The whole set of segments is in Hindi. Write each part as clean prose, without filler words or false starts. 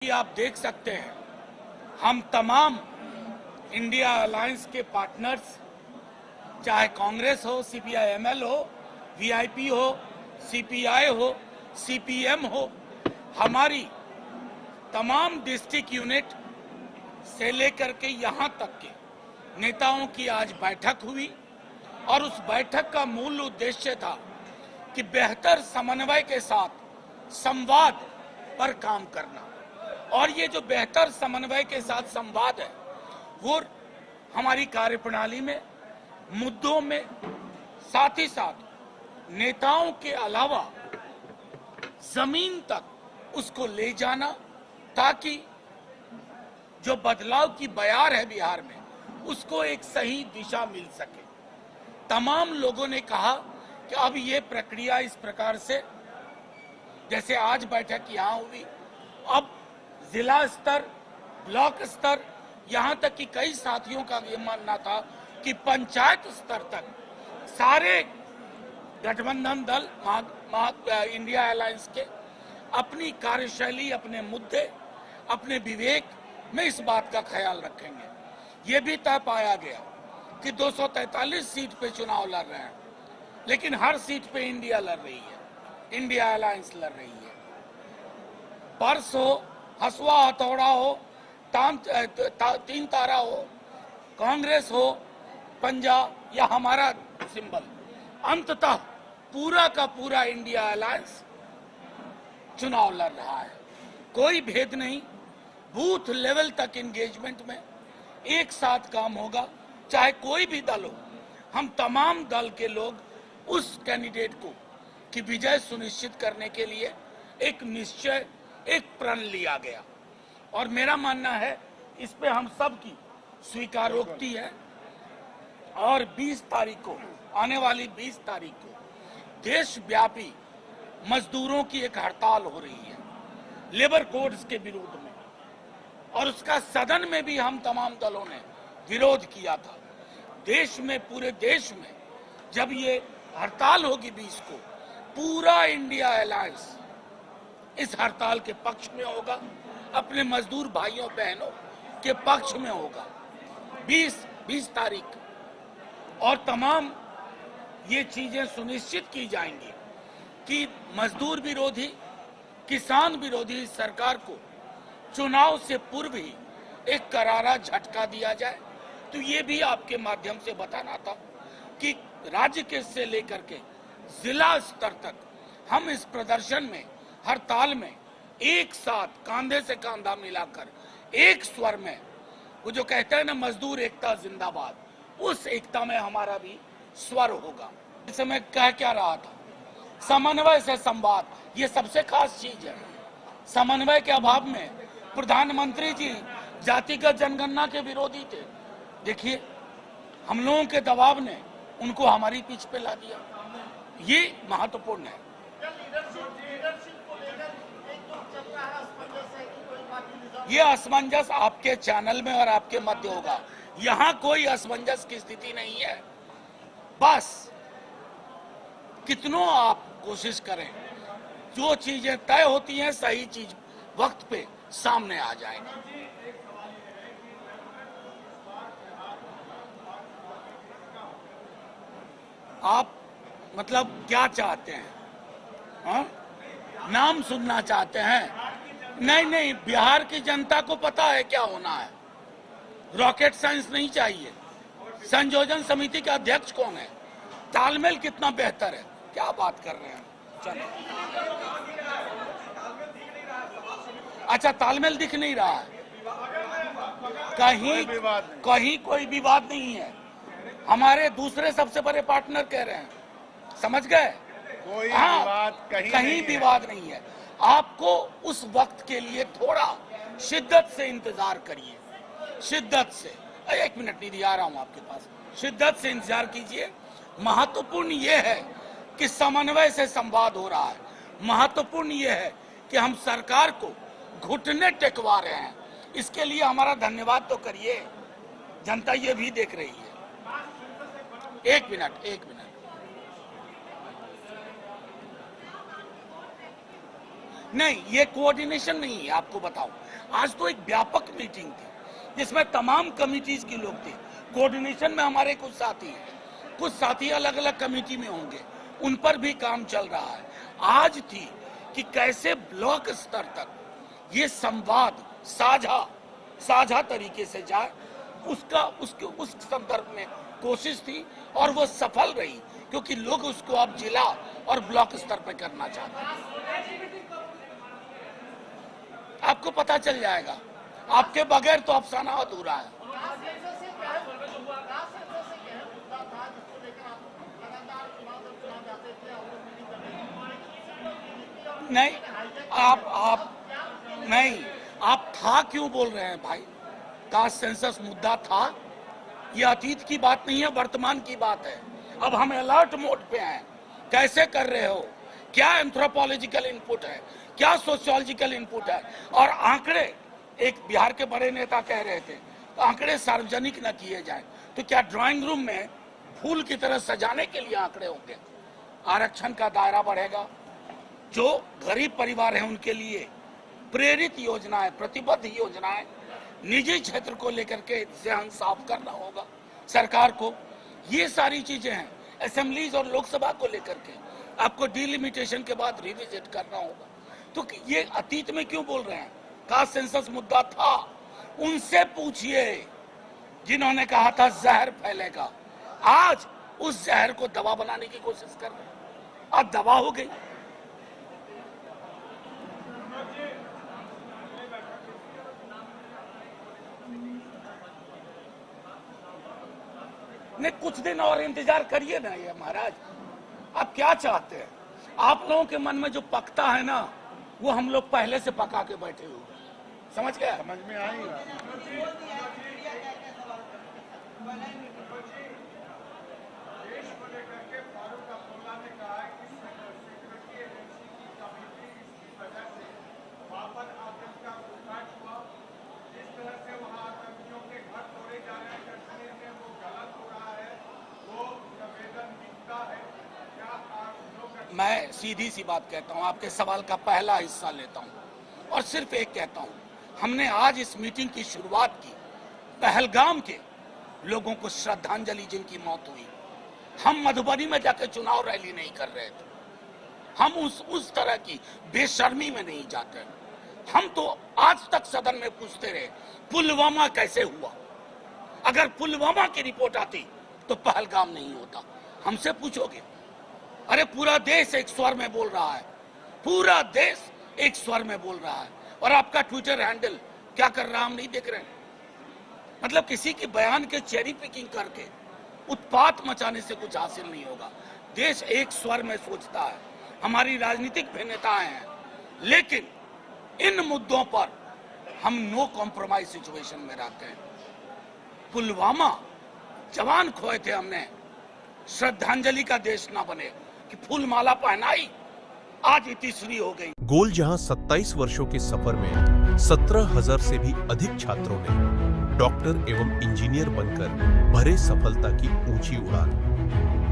कि आप देख सकते हैं हम तमाम इंडिया अलायंस के पार्टनर्स, चाहे कांग्रेस हो, सीपीआई-एमएल हो, वीआईपी हो, सीपीआई हो, सीपीएम हो, हमारी तमाम डिस्ट्रिक्ट यूनिट से लेकर के यहां तक के नेताओं की आज बैठक हुई और उस बैठक का मूल उद्देश्य था कि बेहतर समन्वय के साथ संवाद पर काम करना। और ये जो बेहतर समन्वय के साथ संवाद है वो हमारी कार्यप्रणाली में, मुद्दों में, साथ ही साथ नेताओं के अलावा जमीन तक उसको ले जाना, ताकि जो बदलाव की बयार है बिहार में उसको एक सही दिशा मिल सके। तमाम लोगों ने कहा कि अब ये प्रक्रिया इस प्रकार से, जैसे आज बैठक यहाँ हुई, अब जिला स्तर, ब्लॉक स्तर, यहाँ तक कि कई साथियों का ये मानना था कि पंचायत स्तर तक सारे गठबंधन दल इंडिया अलायंस के अपनी कार्यशैली, अपने मुद्दे, अपने विवेक में इस बात का ख्याल रखेंगे। ये भी तय पाया गया कि 243 सीट पे चुनाव लड़ रहे हैं, लेकिन हर सीट पे इंडिया लड़ रही है, इंडिया अलायंस लड़ रही है। पर्स हो, हसुआ हथौड़ा हो, तीन तारा हो, कांग्रेस हो, पंजा या हमारा सिंबल, अंततः पूरा का पूरा इंडिया अलायंस चुनाव लड़ रहा है। कोई भेद नहीं, बूथ लेवल तक एंगेजमेंट में एक साथ काम होगा, चाहे कोई भी दल हो। हम तमाम दल के लोग उस कैंडिडेट को की विजय सुनिश्चित करने के लिए एक निश्चय, एक प्रण लिया गया और मेरा मानना है इस पे हम सब की स्वीकारोक्ति है। और 20 तारीख को, आने वाली 20 तारीख को देशव्यापी मजदूरों की एक हड़ताल हो रही है लेबर कोड्स के विरोध में, और उसका सदन में भी हम तमाम दलों ने विरोध किया था। देश में, पूरे देश में जब ये हड़ताल होगी 20 को, पूरा इंडिया अलायंस इस हड़ताल के पक्ष में होगा, अपने मजदूर भाइयों बहनों के पक्ष में होगा 20 तारीख। और तमाम ये चीजें सुनिश्चित की जाएंगी कि मजदूर विरोधी, किसान विरोधी सरकार को चुनाव से पूर्व ही एक करारा झटका दिया जाए। तो ये भी आपके माध्यम से बताना था कि राज्य के से लेकर के जिला स्तर तक हम इस प्रदर्शन में, हड़ताल में एक साथ कांधे से कांधा मिलाकर एक स्वर में, वो जो कहते हैं ना मजदूर एकता जिंदाबाद, उस एकता में हमारा भी स्वर होगा। जैसे मैं कह क्या रहा था, समन्वय से संवाद, ये सबसे खास चीज है। समन्वय के अभाव में प्रधानमंत्री जी जातिगत जनगणना के विरोधी थे। देखिए, हम लोगों के दबाव ने उनको हमारी पीठ पे ला दिया। ये महत्वपूर्ण है। ये असमंजस आपके चैनल में और आपके मध्य होगा, यहाँ कोई असमंजस की स्थिति नहीं है। बस कितनों आप कोशिश करें, जो चीजें तय होती हैं सही चीज वक्त पे सामने आ जाएगी। आप मतलब क्या चाहते हैं? हाँ? नाम सुनना चाहते हैं? नहीं, बिहार की जनता को पता है क्या होना है। रॉकेट साइंस नहीं चाहिए। संयोजन समिति के अध्यक्ष कौन है, तालमेल कितना बेहतर है, क्या बात कर रहे हैं। चलो, अच्छा, तालमेल दिख नहीं रहा है, कहीं कोई विवाद नहीं है। हमारे दूसरे सबसे बड़े पार्टनर कह रहे हैं, समझ गए? कोई हाँ, विवाद कहीं विवाद नहीं है। आपको उस वक्त के लिए थोड़ा शिद्दत से इंतजार करिए, शिद्दत से। एक मिनट नहीं, आ रहा हूं आपके पास। शिद्दत से इंतजार कीजिए। महत्वपूर्ण ये है कि समन्वय से संवाद हो रहा है। महत्वपूर्ण ये है कि हम सरकार को घुटने टेकवा रहे हैं। इसके लिए हमारा धन्यवाद तो करिए, जनता ये भी देख रही है। एक मिनट, नहीं, ये कोऑर्डिनेशन नहीं है। आपको बताऊं, आज तो एक व्यापक मीटिंग थी जिसमें तमाम कमिटीज के लोग थे। कोऑर्डिनेशन में हमारे कुछ साथी अलग अलग कमेटी में होंगे, उन पर भी काम चल रहा है। आज थी कि कैसे ब्लॉक स्तर तक ये संवाद साझा तरीके से जाए, उस संदर्भ में कोशिश थी और वो सफल रही, क्योंकि लोग उसको अब जिला और ब्लॉक स्तर पर करना चाहते हैं। आपको पता चल जाएगा, आपके बगैर तो अफसाना अधूरा है। नहीं, आप था क्यों बोल रहे हैं भाई? कास्ट सेंसस मुद्दा था, ये अतीत की बात नहीं है, वर्तमान की बात है। अब हम अलर्ट मोड पे हैं। कैसे कर रहे हो, क्या एंथ्रोपोलॉजिकल इनपुट है, क्या सोशियोलॉजिकल इनपुट है, और आंकड़े, एक बिहार के बड़े नेता कह रहे थे आंकड़े सार्वजनिक न किए जाएं, तो क्या ड्राइंग रूम में फूल की तरह सजाने के लिए आंकड़े होंगे? आरक्षण का दायरा बढ़ेगा, जो गरीब परिवार है उनके लिए प्रेरित योजनाएं, प्रतिबद्ध योजनाएं, निजी क्षेत्र को लेकर के ध्यान साफ करना होगा सरकार को। ये सारी चीजें हैं। असेंबलीज और लोकसभा को लेकर के आपको डिलिमिटेशन के बाद रिविजिट करना होगा। तो ये अतीत में क्यों बोल रहे हैं? कास्ट सेंसस मुद्दा था, उनसे पूछिए जिन्होंने कहा था जहर फैलेगा। आज उस जहर को दवा बनाने की कोशिश कर रहे हैं, अब दवा हो गई। नहीं, कुछ दिन और इंतजार करिए ना ये महाराज। आप क्या चाहते हैं? आप लोगों के मन में जो पकता है ना, वो हम लोग पहले से पका के बैठे हुए। समझ गए? समझ में आएगा। मैं सीधी सी बात कहता हूं, आपके सवाल का पहला हिस्सा लेता हूं और सिर्फ एक कहता हूं, हमने आज इस मीटिंग की शुरुआत की पहलगाम के लोगों को श्रद्धांजलि जिनकी मौत हुई। हम मधुबनी में जाकर चुनाव रैली नहीं कर रहे थे, हम उस तरह की बेशर्मी में नहीं जाते। हम तो आज तक सदन में पूछते रहे पुलवामा कैसे हुआ। अगर पुलवामा की रिपोर्ट आती तो पहलगाम नहीं होता। हमसे पूछोगे, अरे पूरा देश एक स्वर में बोल रहा है, पूरा देश एक स्वर में बोल रहा है, और आपका ट्विटर हैंडल क्या कर रहा हम नहीं देख रहे। मतलब किसी के बयान के चेरी पिकिंग करके उत्पात मचाने से कुछ हासिल नहीं होगा। देश एक स्वर में सोचता है। हमारी राजनीतिक भिन्नताएं हैं, लेकिन इन मुद्दों पर हम नो कॉम्प्रोमाइज सिचुएशन में रहते हैं। पुलवामा जवान खोए थे हमने, श्रद्धांजलि का देश ना बने कि फूलमाला पहनाई, आज इतिश्री हो गई। गोल जहां 27 वर्षों के सफर में 17,000 से भी अधिक छात्रों ने डॉक्टर एवं इंजीनियर बनकर भरे सफलता की ऊंची उड़ान,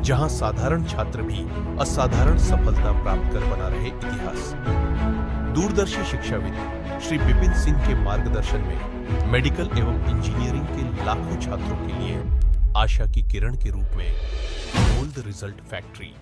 जहां साधारण छात्र भी असाधारण सफलता प्राप्त कर बना रहे इतिहास। दूरदर्शी शिक्षाविद श्री विपिन सिंह के मार्गदर्शन में मेडिकल एवं इंजीनियरिंग के लाखों छात्रों के लिए आशा की किरण के रूप में गोल्ड रिजल्ट फैक्ट्री